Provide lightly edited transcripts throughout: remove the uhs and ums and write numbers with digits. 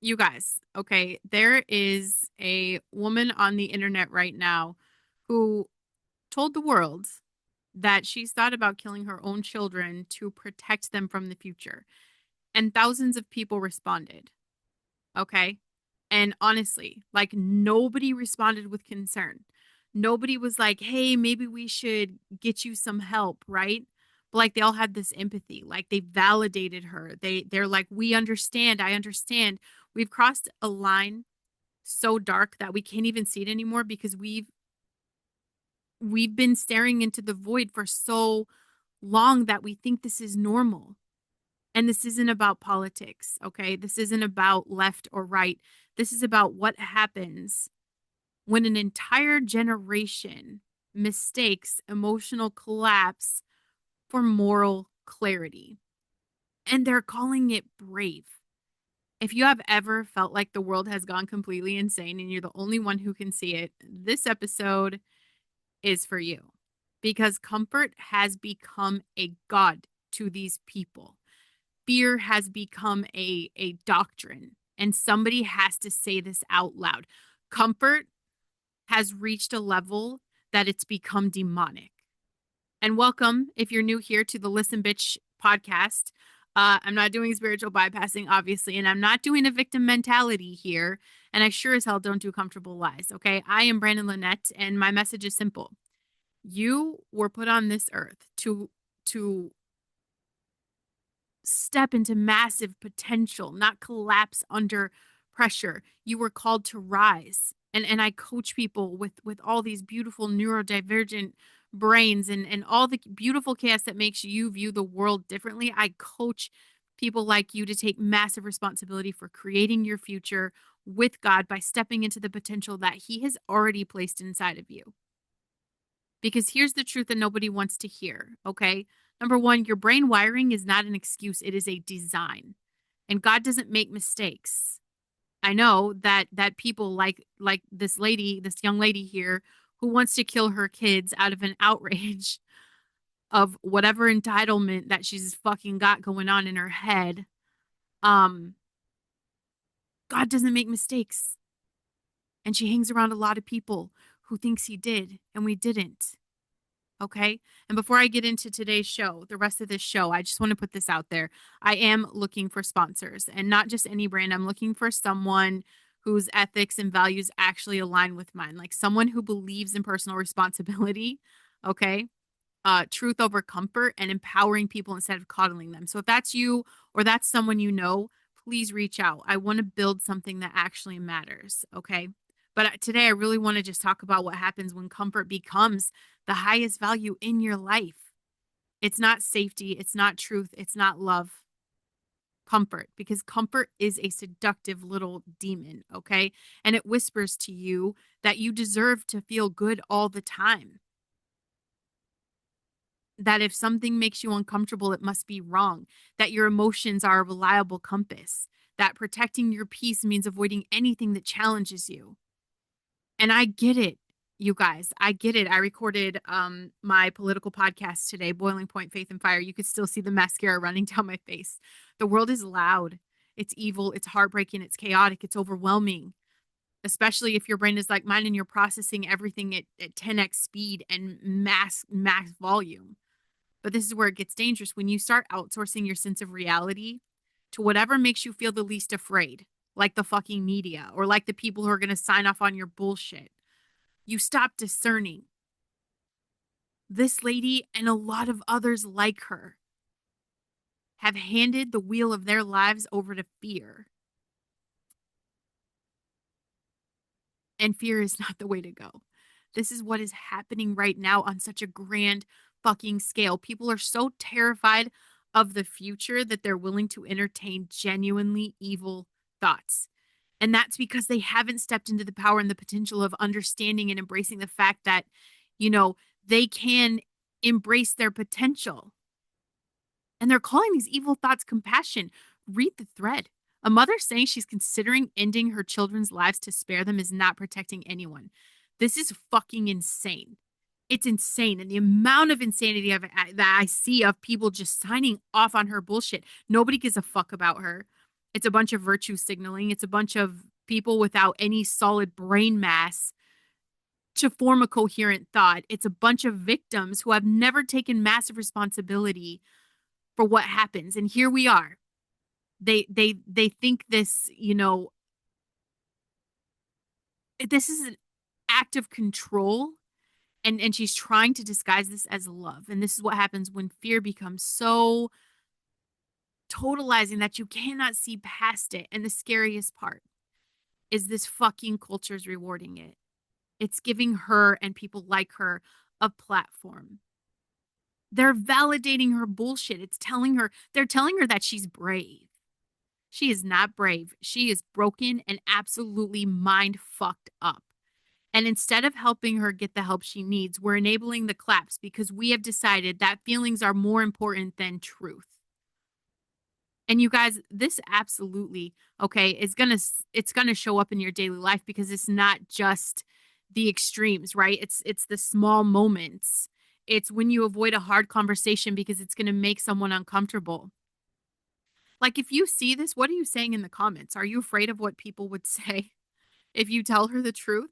You guys, okay, there is a woman on the internet right now who told the world that she's thought about killing her own children to protect them from the future. And thousands of people responded, okay? And honestly, like nobody responded with concern. Nobody was like, hey, maybe we should get you some help, right? But like they all had this empathy, like they validated her. They're like, we understand, I understand. We've crossed a line so dark that we can't even see it anymore because we've been staring into the void for so long that we think this is normal. And this isn't about politics, okay? This isn't about left or right. This is about what happens when an entire generation mistakes emotional collapse for moral clarity. And they're calling it brave. If you have ever felt like the world has gone completely insane and you're the only one who can see it, this episode is for you because comfort has become a god to these people. Fear has become a doctrine, and somebody has to say this out loud. Comfort has reached a level that it's become demonic. And welcome, if you're new here, to the Listen Bitch podcast. I'm not doing spiritual bypassing, obviously, and I'm not doing a victim mentality here. And I sure as hell don't do comfortable lies, okay? I am Brandon Lynette, and my message is simple. You were put on this earth to step into massive potential, not collapse under pressure. You were called to rise. And I coach people with all these beautiful neurodivergent brains and all the beautiful chaos that makes you view the world differently. I coach people like you to take massive responsibility for creating your future with God by stepping into the potential that He has already placed inside of you. Because here's the truth that nobody wants to hear, okay? Number one, your brain wiring is not an excuse, it is a design. And God doesn't make mistakes. I know that people like this lady, this young lady here who wants to kill her kids out of an outrage of whatever entitlement that she's fucking got going on in her head. Um God doesn't make mistakes. And she hangs around a lot of people who thinks he did and we didn't. Okay. And before I get into today's show, the rest of this show, I just want to put this out there. I am looking for sponsors and not just any brand. I'm looking for someone whose ethics and values actually align with mine, like someone who believes in personal responsibility. Okay. Truth over comfort and empowering people instead of coddling them. So if that's you or that's someone you know, please reach out. I want to build something that actually matters. Okay. But today I really want to just talk about what happens when comfort becomes the highest value in your life. It's not safety, it's not truth, it's not love. Comfort, because comfort is a seductive little demon, okay? And it whispers to you that you deserve to feel good all the time. That if something makes you uncomfortable, it must be wrong. That your emotions are a reliable compass. That protecting your peace means avoiding anything that challenges you. And I get it, you guys. I get it. I recorded my political podcast today, Boiling Point Faith and Fire. You could still see the mascara running down my face. The world is loud. It's evil, it's heartbreaking, it's chaotic, it's overwhelming. Especially if your brain is like mine and you're processing everything at 10x speed and max volume. But this is where it gets dangerous when you start outsourcing your sense of reality to whatever makes you feel the least afraid, like the fucking media or like the people who are going to sign off on your bullshit. You stop discerning. This lady and a lot of others like her have handed the wheel of their lives over to fear. And fear is not the way to go. This is what is happening right now on such a grand fucking scale. People are so terrified of the future that they're willing to entertain genuinely evil thoughts. And that's because they haven't stepped into the power and the potential of understanding and embracing the fact that, you know, they can embrace their potential. And they're calling these evil thoughts compassion. Read the thread. A mother saying she's considering ending her children's lives to spare them is not protecting anyone. This is fucking insane. It's insane. And the amount of insanity that I see of people just signing off on her bullshit. Nobody gives a fuck about her. It's a bunch of virtue signaling. It's a bunch of people without any solid brain mass to form a coherent thought. It's a bunch of victims who have never taken massive responsibility for what happens. And here we are. They think this, this is an act of control, and she's trying to disguise this as love. And this is what happens when fear becomes so totalizing that you cannot see past it. And the scariest part is this fucking culture is rewarding it. It's giving her and people like her a platform. They're validating her bullshit. They're telling her that she's brave. She is not brave. She is broken and absolutely mind fucked up. And instead of helping her get the help she needs, we're enabling the claps because we have decided that feelings are more important than truth. And you guys, this absolutely, okay, it's gonna show up in your daily life because it's not just the extremes, right? It's the small moments. It's when you avoid a hard conversation because it's gonna make someone uncomfortable. Like if you see this, what are you saying in the comments? Are you afraid of what people would say if you tell her the truth?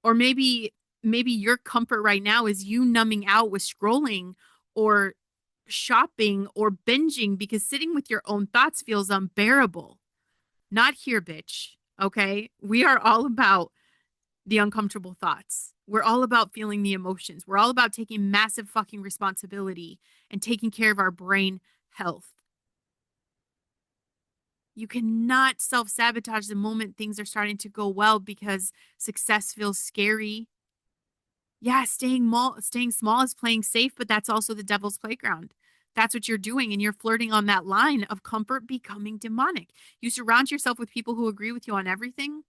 Or maybe your comfort right now is you numbing out with scrolling or shopping or binging because sitting with your own thoughts feels unbearable. Not here, bitch. Okay? We are all about the uncomfortable thoughts. We're all about feeling the emotions. We're all about taking massive fucking responsibility and taking care of our brain health. You cannot self sabotage the moment things are starting to go well because success feels scary. Yeah, staying small is playing safe, but that's also the devil's playground. That's what you're doing, and you're flirting on that line of comfort becoming demonic. You surround yourself with people who agree with you on everything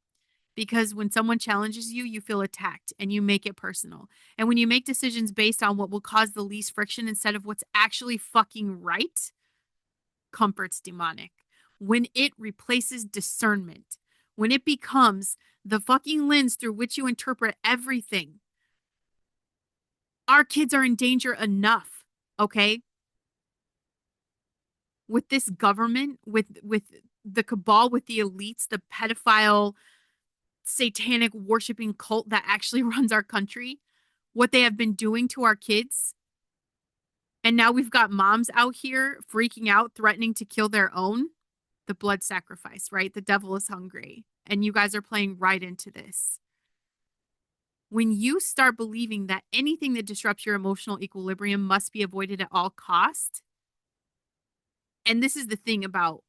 because when someone challenges you, you feel attacked and you make it personal. And when you make decisions based on what will cause the least friction instead of what's actually fucking right, comfort's demonic. When it replaces discernment, when it becomes the fucking lens through which you interpret everything, our kids are in danger enough, okay? With this government, with the cabal, with the elites, the pedophile, satanic worshiping cult that actually runs our country, what they have been doing to our kids. And now we've got moms out here freaking out, threatening to kill their own. The blood sacrifice, right? The devil is hungry. And you guys are playing right into this. When you start believing that anything that disrupts your emotional equilibrium must be avoided at all cost, and this is the thing about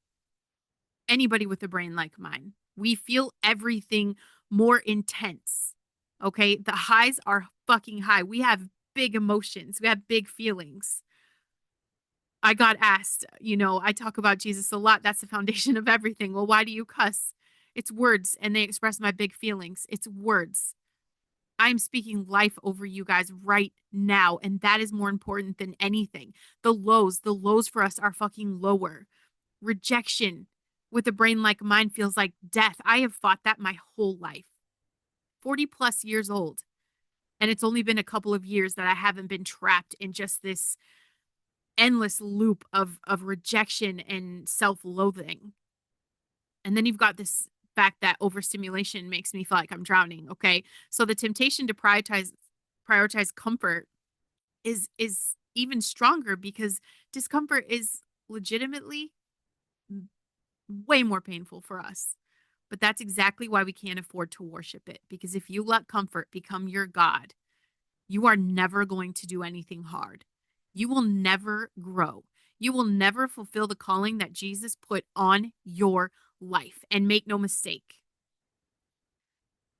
anybody with a brain like mine, we feel everything more intense. Okay? The highs are fucking high. We have big emotions. We have big feelings. I got asked, I talk about Jesus a lot. That's the foundation of everything. Well, why do you cuss? It's words and they express my big feelings. It's words. I'm speaking life over you guys right now. And that is more important than anything. The lows for us are fucking lower. Rejection with a brain like mine feels like death. I have fought that my whole life. 40 plus years old. And it's only been a couple of years that I haven't been trapped in just this endless loop of rejection and self-loathing. And then you've got this fact that overstimulation makes me feel like I'm drowning. Okay. So the temptation to prioritize comfort is even stronger because discomfort is legitimately way more painful for us. But that's exactly why we can't afford to worship it. Because if you let comfort become your God, you are never going to do anything hard. You will never grow. You will never fulfill the calling that Jesus put on your life. And make no mistake,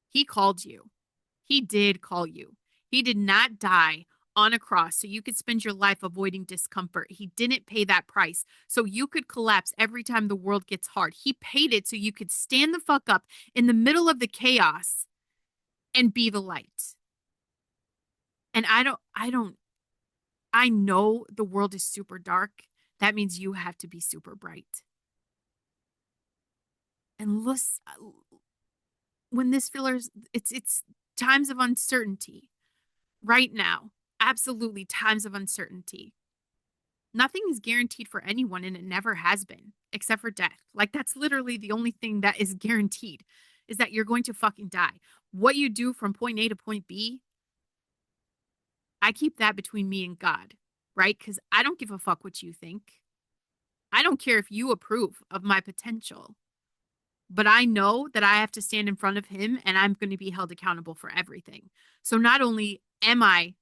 he called you. He did call you. He did not die on a cross so you could spend your life avoiding discomfort. He didn't pay that price so you could collapse every time the world gets hard. He paid it so you could stand the fuck up in the middle of the chaos and be the light. And I know the world is super dark. That means you have to be super bright. And listen, when this feels, it's times of uncertainty right now. Absolutely times of uncertainty. Nothing is guaranteed for anyone, and it never has been, except for death. Like, that's literally the only thing that is guaranteed, is that you're going to fucking die. What you do from point A to point B, I keep that between me and God, right? Because I don't give a fuck what you think. I don't care if you approve of my potential, but I know that I have to stand in front of him and I'm going to be held accountable for everything. So not only am I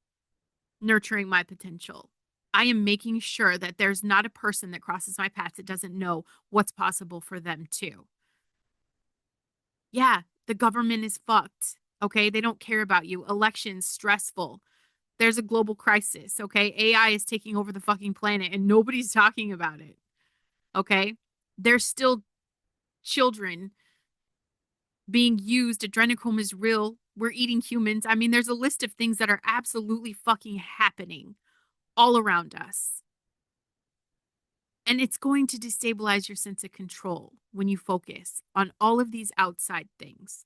nurturing my potential, I am making sure that there's not a person that crosses my path that doesn't know what's possible for them too. Yeah, the government is fucked. Okay. They don't care about you. Elections, stressful. There's a global crisis. Okay. AI is taking over the fucking planet and nobody's talking about it. Okay. There's still children being used. Adrenochrome is real. We're eating humans. I mean, there's a list of things that are absolutely fucking happening all around us. And it's going to destabilize your sense of control when you focus on all of these outside things.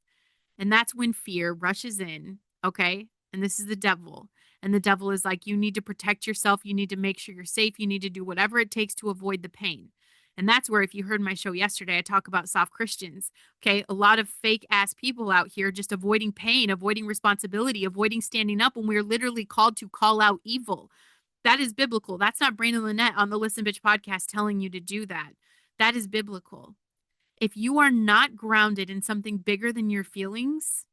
And that's when fear rushes in, okay? And this is the devil. And the devil is like, you need to protect yourself. You need to make sure you're safe. You need to do whatever it takes to avoid the pain. And that's where, if you heard my show yesterday, I talk about soft Christians. Okay. A lot of fake ass people out here just avoiding pain, avoiding responsibility, avoiding standing up when we're literally called to call out evil. That is biblical. That's not Brandon Lynette on the Listen Bitch podcast telling you to do that. That is biblical. If you are not grounded in something bigger than your feelings,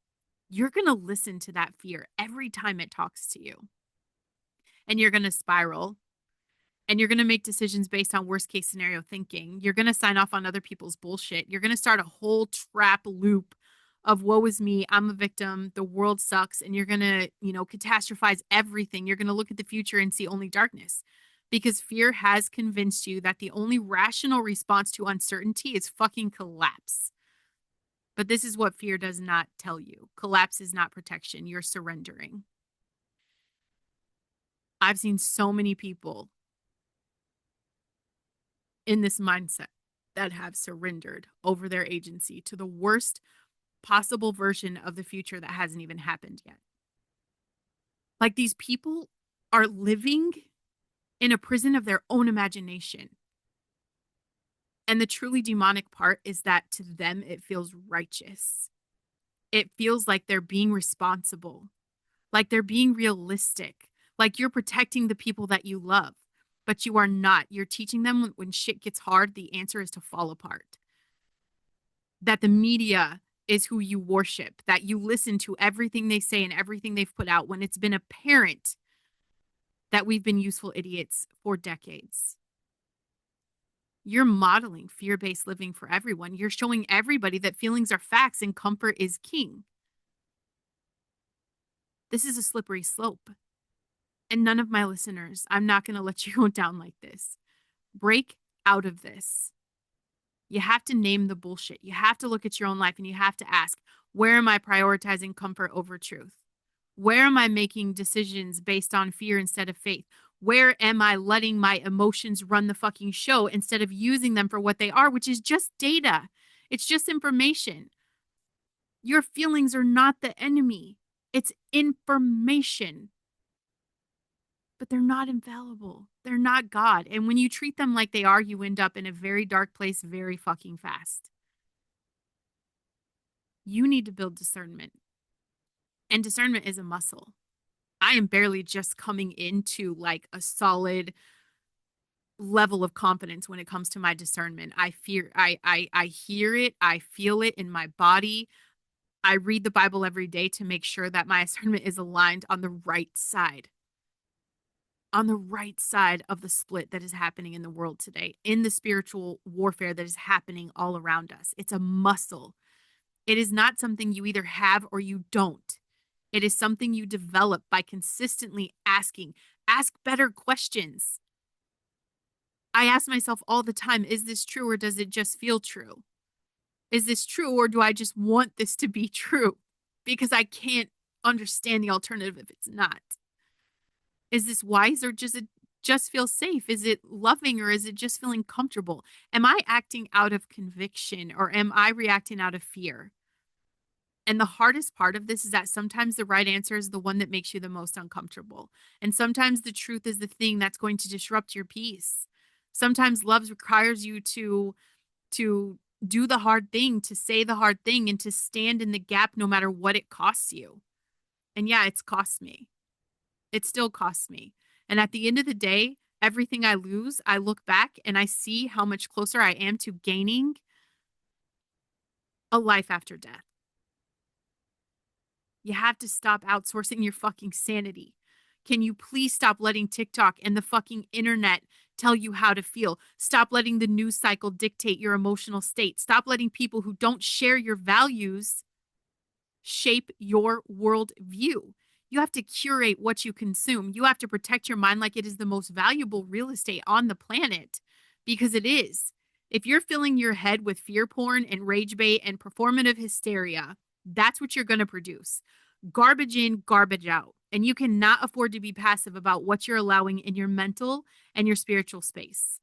you're going to listen to that fear every time it talks to you. And you're going to spiral. And you're going to make decisions based on worst case scenario thinking. You're going to sign off on other people's bullshit. You're going to start a whole trap loop of woe is me, I'm a victim, the world sucks, and you're going to, catastrophize everything. You're going to look at the future and see only darkness because fear has convinced you that the only rational response to uncertainty is fucking collapse. But this is what fear does not tell you. Collapse is not protection. You're surrendering. I've seen so many people in this mindset that have surrendered over their agency to the worst possible version of the future that hasn't even happened yet. Like, these people are living in a prison of their own imagination. And the truly demonic part is that to them, it feels righteous. It feels like they're being responsible, like they're being realistic, like you're protecting the people that you love, but you are not. You're teaching them when shit gets hard, the answer is to fall apart. That the media is who you worship, that you listen to everything they say and everything they've put out when it's been apparent that we've been useful idiots for decades. You're modeling fear-based living for everyone. You're showing everybody that feelings are facts and comfort is king. This is a slippery slope. And none of my listeners, I'm not going to let you go down like this. Break out of this. You have to name the bullshit. You have to look at your own life and you have to ask, where am I prioritizing comfort over truth? Where am I making decisions based on fear instead of faith? Where am I letting my emotions run the fucking show instead of using them for what they are, which is just data? It's just information. Your feelings are not the enemy. It's information. But they're not infallible. They're not God. And when you treat them like they are, you end up in a very dark place very fucking fast. You need to build discernment. And discernment is a muscle. I am barely just coming into like a solid level of confidence when it comes to my discernment. I hear it, I feel it in my body. I read the Bible every day to make sure that my discernment is aligned on the right side. On the right side of the split that is happening in the world today, in the spiritual warfare that is happening all around us. It's a muscle. It is not something you either have or you don't. It is something you develop by consistently asking. Ask better questions. I ask myself all the time, is this true or does it just feel true? Is this true or do I just want this to be true? Because I can't understand the alternative if it's not. Is this wise or does it just feel safe? Is it loving or is it just feeling comfortable? Am I acting out of conviction or am I reacting out of fear? And the hardest part of this is that sometimes the right answer is the one that makes you the most uncomfortable. And sometimes the truth is the thing that's going to disrupt your peace. Sometimes love requires you to do the hard thing, to say the hard thing, and to stand in the gap no matter what it costs you. And yeah, it's cost me. It still costs me. And at the end of the day, everything I lose, I look back and I see how much closer I am to gaining a life after death. You have to stop outsourcing your fucking sanity. Can you please stop letting TikTok and the fucking internet tell you how to feel? Stop letting the news cycle dictate your emotional state. Stop letting people who don't share your values shape your worldview. You have to curate what you consume. You have to protect your mind like it is the most valuable real estate on the planet, because it is. If you're filling your head with fear porn and rage bait and performative hysteria, that's what you're going to produce. Garbage in, garbage out. And you cannot afford to be passive about what you're allowing in your mental and your spiritual space.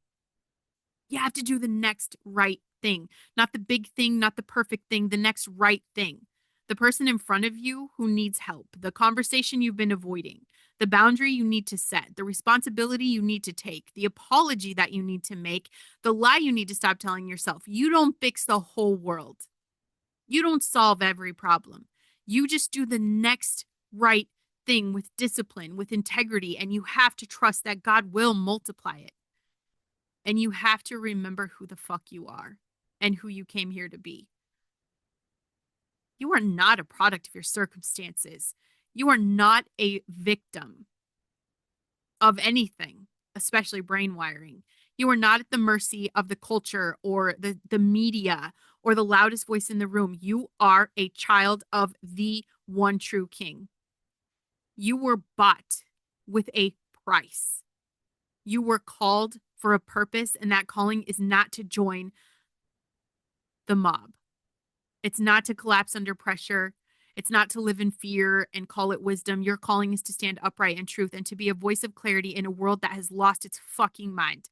You have to do the next right thing, not the big thing, not the perfect thing, the next right thing. The person in front of you who needs help, the conversation you've been avoiding, the boundary you need to set, the responsibility you need to take, the apology that you need to make, the lie you need to stop telling yourself. You don't fix the whole world. You don't solve every problem. You just do the next right thing with discipline, with integrity, and you have to trust that God will multiply it. And you have to remember who the fuck you are and who you came here to be. You are not a product of your circumstances. You are not a victim of anything, especially brain wiring. You are not at the mercy of the culture or the media or the loudest voice in the room. You are a child of the one true King. You were bought with a price. You were called for a purpose, and that calling is not to join the mob. It's not to collapse under pressure. It's not to live in fear and call it wisdom. Your calling is to stand upright in truth and to be a voice of clarity in a world that has lost its fucking mind.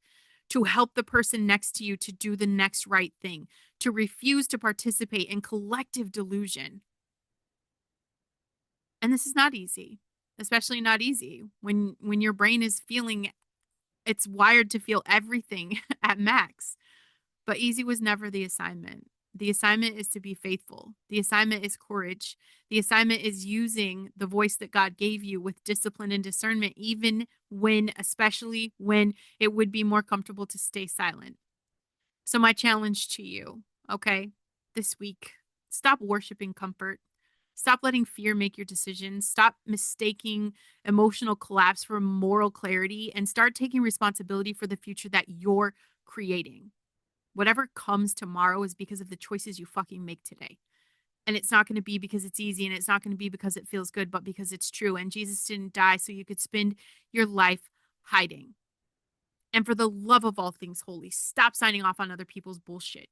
To help the person next to you to do the next right thing. To refuse to participate in collective delusion. And this is not easy, especially not easy when your brain is feeling, it's wired to feel everything at max. But easy was never the assignment. The assignment is to be faithful. The assignment is courage. The assignment is using the voice that God gave you with discipline and discernment, even when, especially when it would be more comfortable to stay silent. So my challenge to you, okay, this week, stop worshiping comfort. Stop letting fear make your decisions. Stop mistaking emotional collapse for moral clarity and start taking responsibility for the future that you're creating. Whatever comes tomorrow is because of the choices you fucking make today. And it's not going to be because it's easy, and it's not going to be because it feels good, but because it's true. And Jesus didn't die so you could spend your life hiding. And for the love of all things holy, stop signing off on other people's bullshit.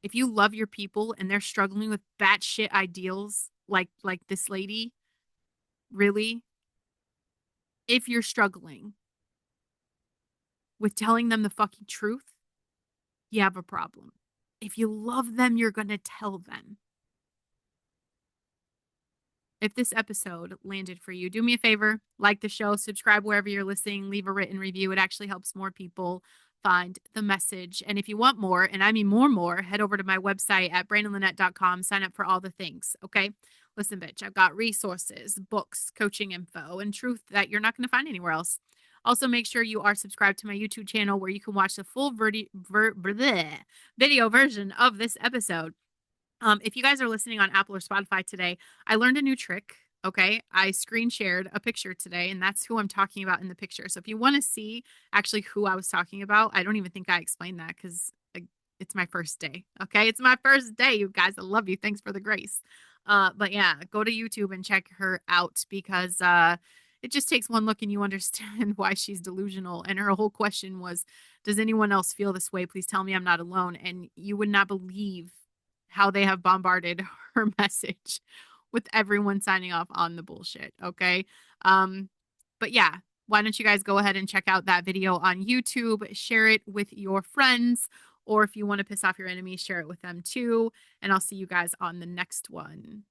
If you love your people and they're struggling with batshit ideals like this lady, really, if you're struggling with telling them the fucking truth, you have a problem. If you love them, you're going to tell them. If this episode landed for you, do me a favor, like the show, subscribe wherever you're listening, leave a written review. It actually helps more people find the message. And if you want more, and I mean more, head over to my website at brandonlynette.com, sign up for all the things, okay? Listen, bitch, I've got resources, books, coaching info, and truth that you're not going to find anywhere else. Also, make sure you are subscribed to my YouTube channel where you can watch the full video version of this episode. If you guys are listening on Apple or Spotify today, I learned a new trick. Okay. I screen shared a picture today, and that's who I'm talking about in the picture. So if you want to see actually who I was talking about, I don't even think I explained that because it's my first day. Okay. It's my first day, you guys. I love you. Thanks for the grace. But yeah, go to YouTube and check her out because, it just takes one look and you understand why she's delusional. And her whole question was, does anyone else feel this way? Please tell me I'm not alone. And you would not believe how they have bombarded her message with everyone signing off on the bullshit. Okay. But yeah, why don't you guys go ahead and check out that video on YouTube, share it with your friends, or if you want to piss off your enemies, share it with them too. And I'll see you guys on the next one.